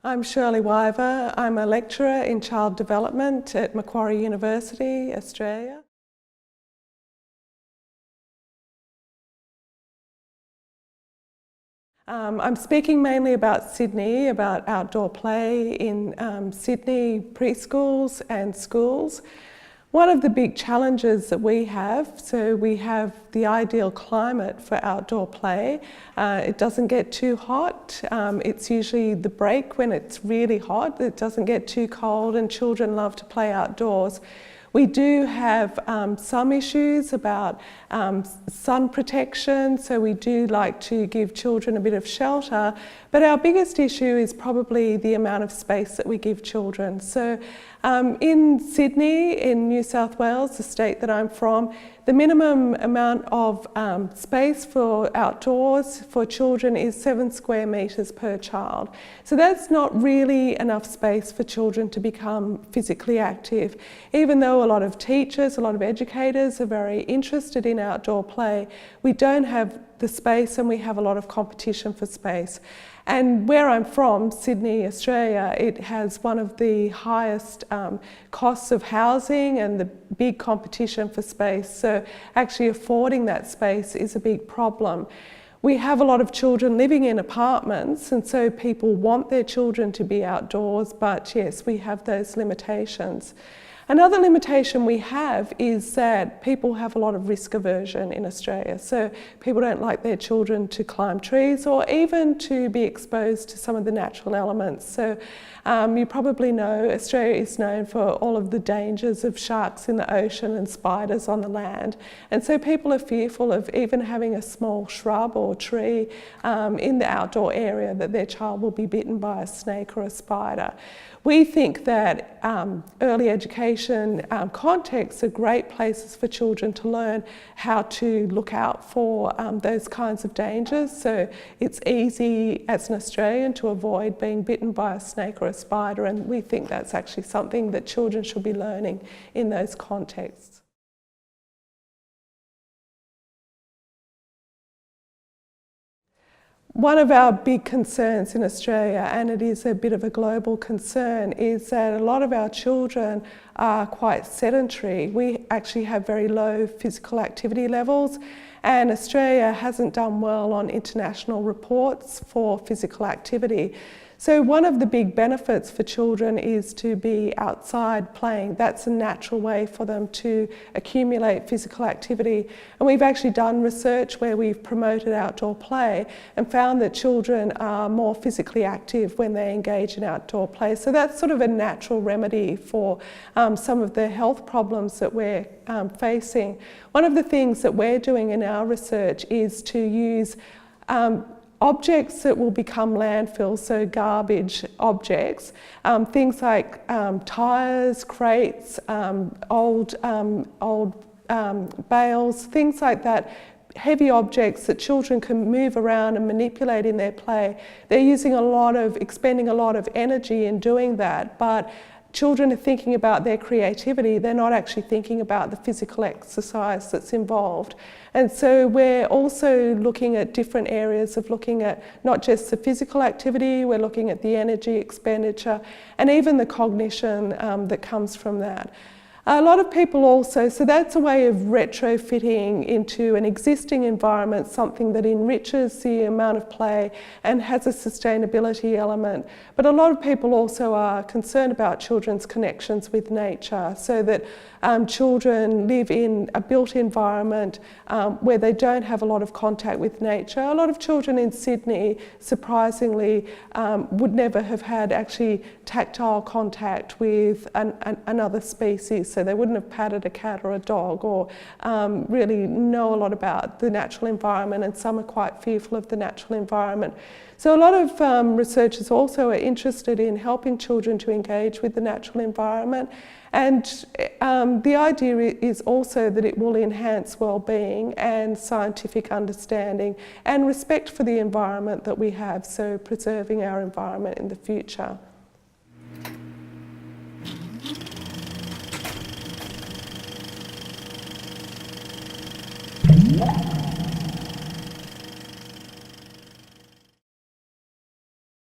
I'm Shirley WYVER. I'm a lecturer in child development at Macquarie University, Australia. I'm speaking mainly about Sydney, about outdoor play in Sydney preschools and schools. One of the big challenges that we have, so we have the ideal climate for outdoor play. It doesn't get too hot. It's usually the break when it's really hot. It doesn't get too cold and children love to play outdoors. We do have some issues about sun protection, so we do like to give children a bit of shelter, but our biggest issue is probably the amount of space that we give children. So in Sydney, in New South Wales, the state that I'm from, the minimum amount of space for outdoors for children is 7 square metres per child. So that's not really enough space for children to become physically active. Even though a lot of teachers, a lot of educators are very interested in outdoor play, we don't have the space and we have a lot of competition for space. And where I'm from, Sydney, Australia, it has one of the highest costs of housing and the big competition for space. So actually affording that space is a big problem. We have a lot of children living in apartments, and so people want their children to be outdoors, but yes, we have those limitations. Another limitation we have is that people have a lot of risk aversion in Australia. So people don't like their children to climb trees or even to be exposed to some of the natural elements. So you probably know Australia is known for all of the dangers of sharks in the ocean and spiders on the land. And so people are fearful of even having a small shrub or tree in the outdoor area that their child will be bitten by a snake or a spider. We think that early education contexts are great places for children to learn how to look out for those kinds of dangers. So it's easy as an Australian to avoid being bitten by a snake or a spider, and we think that's actually something that children should be learning in those contexts. One of our big concerns in Australia, and it is a bit of a global concern, is that a lot of our children are quite sedentary. We actually have very low physical activity levels, and Australia hasn't done well on international reports for physical activity. So one of the big benefits for children is to be outside playing. That's a natural way for them to accumulate physical activity. And we've actually done research where we've promoted outdoor play and found that children are more physically active when they engage in outdoor play. So that's sort of a natural remedy for some of the health problems that we're facing. One of the things that we're doing in our research is to use objects that will become landfills, so garbage objects, things like tyres, crates, old bales, things like that, heavy objects that children can move around and manipulate in their play. They're using expending a lot of energy in doing that, but children are thinking about their creativity. They're not actually thinking about the physical exercise that's involved. And so we're also looking at different areas of looking at not just the physical activity, we're looking at the energy expenditure and even the cognition that comes from that. A lot of people also, so that's a way of retrofitting into an existing environment, something that enriches the amount of play and has a sustainability element. But a lot of people also are concerned about children's connections with nature, so that children live in a built environment where they don't have a lot of contact with nature. A lot of children in Sydney, surprisingly, would never have had actually tactile contact with another species. So they wouldn't have patted a cat or a dog or really know a lot about the natural environment, and some are quite fearful of the natural environment. So a lot of researchers also are interested in helping children to engage with the natural environment, and the idea is also that it will enhance well-being and scientific understanding and respect for the environment that we have, so preserving our environment in the future.